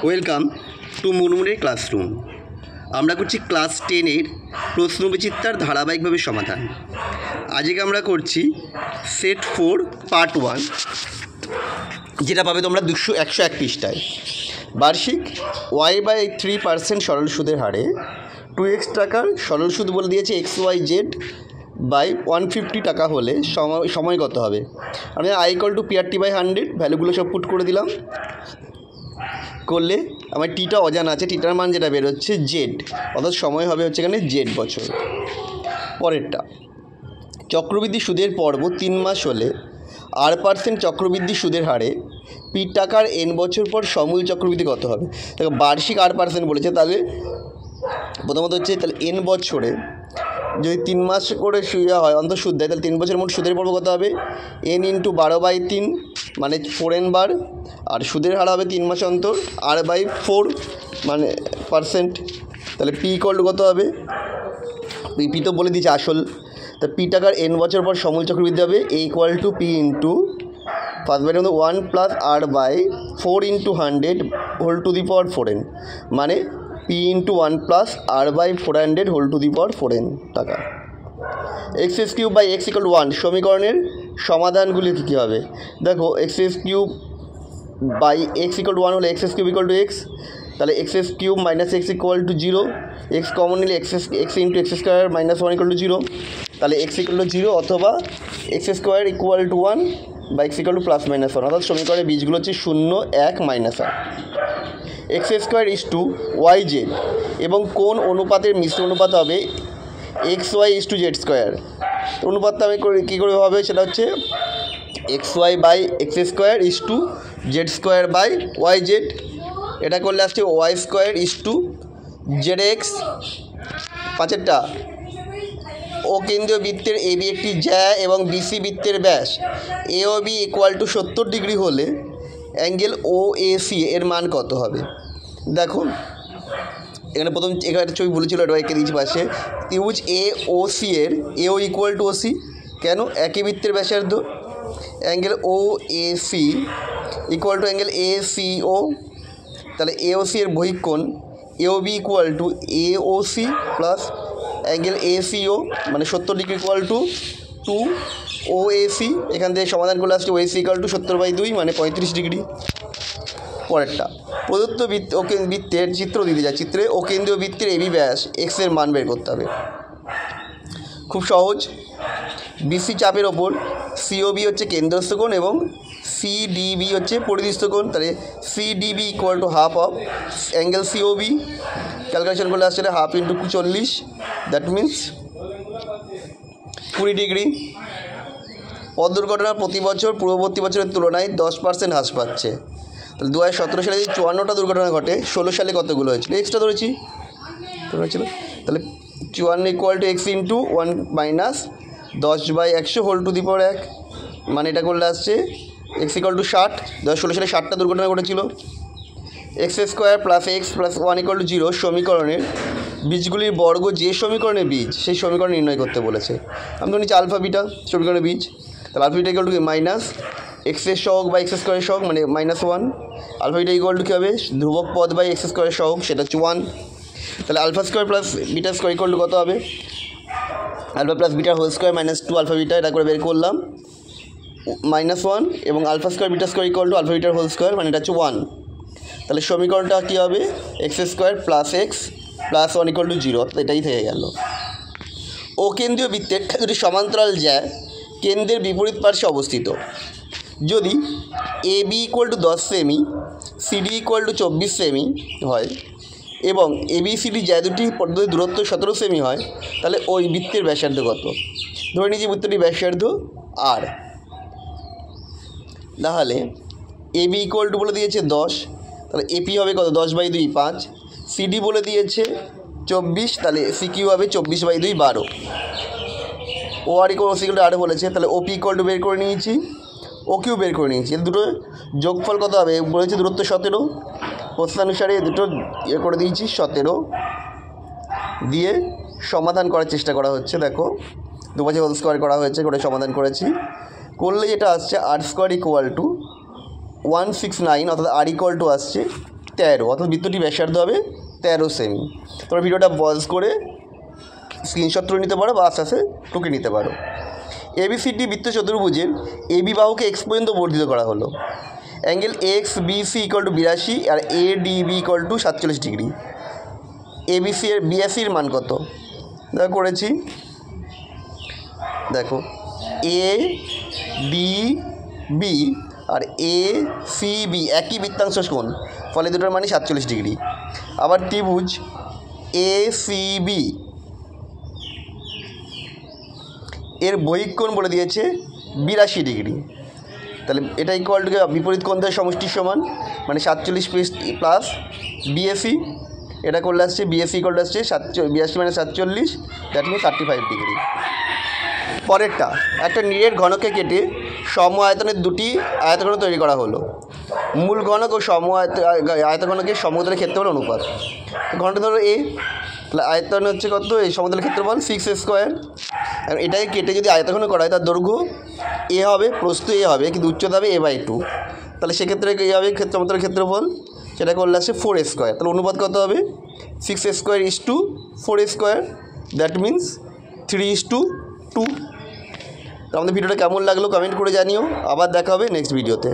Welcome to মুনমুনের classroom. আমরা করছি class 10-এর প্রশ্নবিচিত্রার ধারাবাহিকভাবে সমাধান। আজকে আমরা করছি সেট 4 পার্ট 1, যেটা পাবে তোমরা 101 পৃষ্ঠায়। বার্ষিক y/3% সরল সুদের হারে 2x টাকার সরল সুদ বলে দিয়েছে xyz/150 টাকা হলে সময় কত হবে। আমি i=PRT/100 ভ্যালুগুলো সব পুট করে দিলাম। করলে আমার টিটা অজানা আছে, টিটার মান যেটা বেরোচ্ছে জেড, অর্থাৎ সময় হবে হচ্ছে এখানে জেড বছর। পরেরটা, চক্রবৃদ্ধি সুদের পর্ব 3 মাস হলে r% চক্রবৃদ্ধি সুদের হারে পি টাকার n বছর পর সমূল চক্রবৃদ্ধি কত হবে। দেখো বার্ষিক r% বলেছে, তাহলে প্রথমত হচ্ছে তাহলে n বছরে যদি 3 মাস করে সুদ হয় অন্তর সুদ দেয়, তাহলে 3 বছর মোট সুদের পর্ব কত হবে n × 12/3 মানে 4n বার, আর সুদের হার হবে 3 মাস অন্তর r/4 মানে %। তাহলে পি কত হবে, পি তো বলে দিয়েছে আসল, তা পি টাকার n বছর পর সমূল চক্রবৃদ্ধি হবে a = p × ফার্স্ট ব্র্যাকেটের মধ্যে 1 + r/4 × 100 whole to the power 4n, মানে p × 1 + r/400 whole to the power 4n টাকা। x³ = 1 সমীকরণের সমাধানগুলি কী হবে। দেখো x³ x = 1 হলে x³ = x, তাহলে x³ - x = 0, x কমন নিলে x × x² - 1 = 0, তাহলে x = 0 অথবা x² = 1 বা x = +-1, অর্থাৎ সমীকরণের বীজগুলো হচ্ছে 0, 1, -1। x² = yz এবং কোন অনুপাতের মিশ্র অনুপাত হবে xy/z²। অনুপাতটা আমি কী করে হবে, সেটা হচ্ছে xy/x² z²/yz। এটা করলে আসছে y² zx। পাঁচেরটা, ও কেন্দ্রীয় বৃত্তের AB একটি জ্যা এবং BC বৃত্তের ব্যাস AOB = 70 ডিগ্রি হলে অ্যাঙ্গেল OAC এর মান কত হবে। দেখো এখানে প্রথম এখানে ছবি বলেছিল, এটা এঁকে দিয়েছি পাশে। ত্রিভুজ AOC এর AO = OC, কেন একই বৃত্তের ব্যাসার্ধ। অ্যাঙ্গেল OAC = অ্যাঙ্গেল ACO, তাহলে AOC এর বহিঃকোণ AOB = AOC plus angle ACO মানে 70 ডিগ্রি = 2 OAC। এখান থেকে সমাধান করলে আসছে OAC = 70/2 মানে 35 ডিগ্রি। পরেরটা, প্রদত্ত বৃত্তের চিত্র দিতে যায়, চিত্রে ও কেন্দ্রীয় বৃত্তের AB ব্যাস x এর মান বের করতে হবে। খুব সহজ, BC চাপের ওপর COB হচ্ছে কেন্দ্রস্থ কোণ এবং CDB হচ্ছে পরিধিস্থ কোণ, তাহলে CDB = half of angle COB। Calculation করলে আসছে 1/2 × 40, দ্যাট মিনস 20 ডিগ্রি। পথ দুর্ঘটনা প্রতি বছর পূর্ববর্তী বছরের তুলনায় 10% হ্রাস পাচ্ছে। তাহলে 2017 সালে 54টা দুর্ঘটনা ঘটে, 16 সালে কতগুলো হয়েছিল, এক্সট্রা ধরেছি ছিল। তাহলে 54 = x × 1 - 10/100 হোল টু দি পাওয়ার 1, মানে এটা করলে আসছে x = 60। 2016 সালে 60টা দুর্ঘটনা ঘটেছিল। x² + x + 1 = 0 সমীকরণের বীজগুলির বর্গ যে সমীকরণের বীজ সেই সমীকরণ নির্ণয় করতে বলেছে। আমি ধরে নিচ্ছি আলফা বিটা সমীকরণের বীজ, তাহলে আলফা বিটা = মাইনাস x এর সহগ বা x² এর সহগ মানে -1। আলফা বিটা = কী হবে, ধ্রুবক পদ বাই x² এর সহগ, সেটা হচ্ছে 1। তাহলে α² + β² = কত হবে, alpha plus beta whole square -2 alpha beta, এটা করে বের করলাম -1, এবং α² β² = আলফা বিটার হোল স্কোয়ার মানে এটা হচ্ছে 1। তাহলে সমীকরণটা কী হবে, x² + x + 1 = 0, অর্থাৎ এটাই থেকে গেল। ও কেন্দ্রীয় বৃত্তের দুটি সমান্তরাল জ্যা কেন্দ্রের বিপরীত পার্শ্বে অবস্থিত। যদি AB = 10 সেমি, CD = 24 সেমি হয় এবং ABCD জ্যা দুটি দূরত্ব 17 সেমি হয়, তাহলে ওই বৃত্তের ব্যাসার্ধ কত। ধরে নিচ্ছি বৃত্তটির ব্যাসার্ধ R, তাহলে AB = বলে দিয়েছে 10, তাহলে AP হবে কত, 10/2 5। CD বলে দিয়েছে 24, তাহলে CQ হবে 24/2 12। OR = OC = R বলেছে, তাহলে OP = বের করে নিয়েছি, OQ বের করে নিয়েছি। এর দুটো যোগফল কত হবে, বলেছে দূরত্ব 17, প্রশ্নানুসারে দুটো করে দিয়েছি 17 দিয়ে সমাধান করার চেষ্টা করা হচ্ছে। দেখো দুপাশে হোল স্কোয়ার করা হয়েছে, করে সমাধান করেছি। করলে যেটা আসছে R² = 169, অর্থাৎ R = আসছে 13, অর্থাৎ বৃত্তটি ব্যাসার্ধ হবে 13 সেমি। তোমরা ভিডিওটা পজ করে স্ক্রিনশট তুলে নিতে পারো বা আস্তে আস্তে টুকে নিতে পারো। এবিসিডি বৃত্ত চতুর্ভুজের এবি বাহুকে এক্স পর্যন্ত বর্ধিত করা হলো। Angle x BC equal to 82 আর ADB equal to 47 degree. ABC এর বিএসির মান কত? দেখো করেছি, দেখো এ ডি বি আর এ সি বি একই বৃত্তাংশ কোণ, ফলে দুটোর মানে 47 ডিগ্রি। আবার ত্রিভুজ এ সি বি এর বহিঃ কোণ বলে দিয়েছে 82 ডিগ্রি। তাহলে এটা ইকুয়াল টু বিপরীত কোণ দ্বয়ের সমষ্টির সমান, মানে 47 প্লাস বিএসি, এটা করলে আসছে বিএসি ইকুয়াল টু আসছে 82 মানে 47, দ্যাট মিনস 35 ডিগ্রি। পরেরটা, একটা নিরেট ঘনকে কেটে সম আয়তনের দুটি আয়তঘন তৈরি করা হলো। মূল ঘনক ও সম আয়তঘনকের সমতলের ক্ষেত্রফল অনুপাত। ঘনটা ধরো এ, তাহলে আয়তন হচ্ছে কত? এই সমতলের ক্ষেত্রফল 6a²। আর এটাকে কেটে যদি আয়তঘন করা হয় তার দৈর্ঘ্য এ হবে, প্রস্থ এ হবে, কিন্তু উচ্চতা হবে a/2। তাহলে সেক্ষেত্রে কী হবে? সমতলের ক্ষেত্রফল সেটা করলে আসছে 4a²। তাহলে অনুপাত কত হবে? 6a²:4a², that means 3:2। তো আমাদের ভিডিওটা কেমন লাগলো কমেন্ট করে জানিও। আবার দেখা হবে নেক্সট ভিডিওতে।